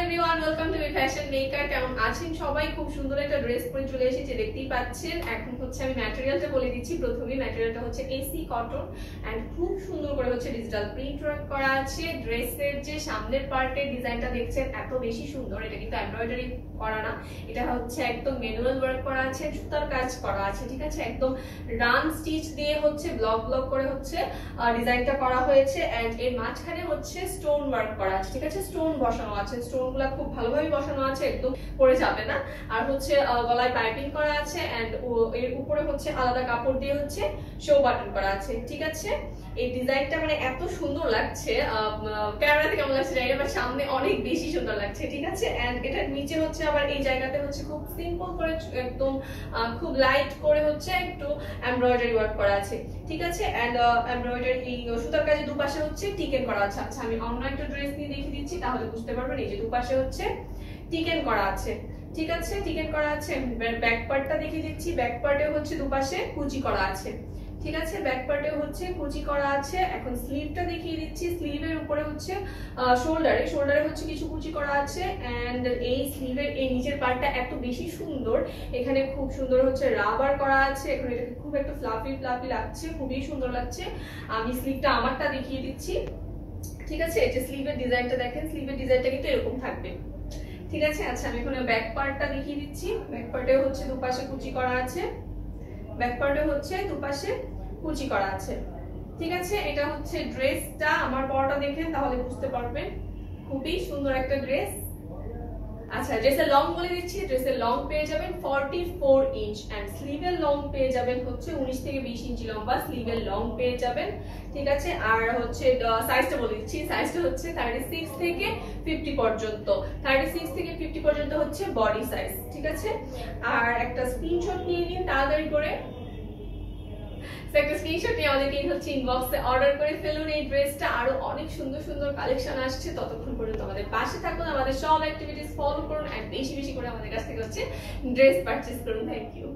Everyone, welcome to fashion maker. কেমন আছেন সবাই? খুব সুন্দর একটা ড্রেস পরে চলে এসেছি, দেখতেই পাচ্ছেন। এখন হচ্ছে আমি ম্যাটেরিয়ালটা বলে দিচ্ছি। প্রথমেই ম্যাটেরিয়ালটা হচ্ছে এসি কটন এন্ড খুব সুন্দর করে হচ্ছে ডিজিটাল প্রিন্ট ওয়ার্ক করা আছে। ড্রেসের যে সামনের পার্টের ডিজাইনটা দেখছেন এত বেশি সুন্দর, এটা কিন্তু এমব্রয়ডারি করা না, এটা হচ্ছে একদম ম্যানুয়াল ওয়ার্ক করা আছে, সুতার কাজ করা আছে, ঠিক আছে। একদম রান স্টিচ দিয়ে হচ্ছে ব্লক ব্লক করে হচ্ছে ডিজাইনটা করা হয়েছে এন্ড এর মাঝখানে হচ্ছে স্টোন ওয়ার্ক করা আছে, ঠিক আছে। স্টোন বসানো আছে, স্টোন গুলা খুব ভালোভাবে বসানো আছে, একদম পড়ে যাবে না। আর হচ্ছে গলায় পাইপিং করা আছে এন্ড এর উপরে হচ্ছে আলাদা কাপড় দিয়ে হচ্ছে শো বাটন করা আছে, ঠিক আছে। এই ডিজাইনটা মানে এত সুন্দর লাগছে, ক্যামেরাতে কেমন লাগছে জানি না, বাট সামনে অনেক বেশি সুন্দর লাগছে, ঠিক আছে। এন্ড এটার নিচে হচ্ছে আবার এই জায়গাতে হচ্ছে খুব সিম্পল করে একদম খুব লাইট করে হচ্ছে একটু এমব্রয়ডারি ওয়ার্ক করা আছে, ঠিক আছে। এন্ড এমব্রয়ডারি সুতার কাজে দুপাশে হচ্ছে টিকেন করা আছে। আচ্ছা, আমি অন্য একটা ড্রেস নিয়ে দেখিয়ে দিচ্ছি, তাহলে বুঝতে পারবেন। এই যে দুপাশে হচ্ছে টিকেন করা আছে, ঠিক আছে, টিকেন করা আছে। ব্যাক পার্টটা দেখিয়ে দিচ্ছি, ব্যাক পার্টে হচ্ছে দুপাশে কুচি করা আছে, ঠিক আছে। ব্যাক পার্টে হচ্ছে কুচি করা আছে। এখন স্লিভটা দেখিয়ে দিচ্ছি, স্লিভের উপরে হচ্ছে শোল্ডারে হচ্ছে কিছু কুচি করা আছে এন্ড এই স্লিভের এই নিচের পার্টটা এত বেশি সুন্দর, এখানে খুব সুন্দর হচ্ছে রাবার করা আছে। এখন এটাকে খুব একটা ফ্লাফি ফ্লাফি লাগছে, খুবই সুন্দর লাগছে। আমি স্লিভটা আমারটা দেখিয়ে দিচ্ছি, ঠিক আছে। এই যে স্লিভের ডিজাইনটা দেখেন, স্লিভের ডিজাইনটা কিন্তু এরকম থাকবে, ঠিক আছে। আচ্ছা, আমি এখন ব্যাক পার্টটা দেখিয়ে দিচ্ছি। ব্যাক পার্টে হচ্ছে দুপাশে কুচি করা আছে, ব্যাক পার্টে হচ্ছে দুপাশে কুচি করা আছে, ঠিক আছে। এটা হচ্ছে ড্রেসটা, আমার পরাটা দেখেন তাহলে বুঝতে পারবেন, খুবই সুন্দর একটা ড্রেস। আচ্ছা, ড্রেসের লং বলে দিচ্ছি। ড্রেসের লং পেয়ে যাবেন 44 ইঞ্চ এন্ড স্লিভের লং পেয়ে যাবেন হচ্ছে 19 থেকে 20 ইঞ্চি লম্বা স্লিভের লং পেয়ে যাবেন, ঠিক আছে। আর হচ্ছে সাইজটা বলে দিচ্ছি, সাইজটা হচ্ছে 36 থেকে 50 পর্যন্ত, 36 থেকে 50 পর্যন্ত হচ্ছে বডি সাইজ, ঠিক আছে। আর একটা স্ক্রিনশট নিয়ে নিন তাড়াতাড়ি করে, একটা স্ক্রিনশট নিয়ে আমাদেরকে হচ্ছে ইনবক্সে অর্ডার করে ফেলুন এই ড্রেসটা। আরো অনেক সুন্দর সুন্দর কালেকশন আসছে, ততক্ষণ পর্যন্ত আমাদের পাশে থাকুন, আমাদের সব অ্যাক্টিভিটিস ফলো করুন এন্ড বেশি বেশি করে আমাদের কাছ থেকে হচ্ছে ড্রেস পারচেজ করুন। Thank you.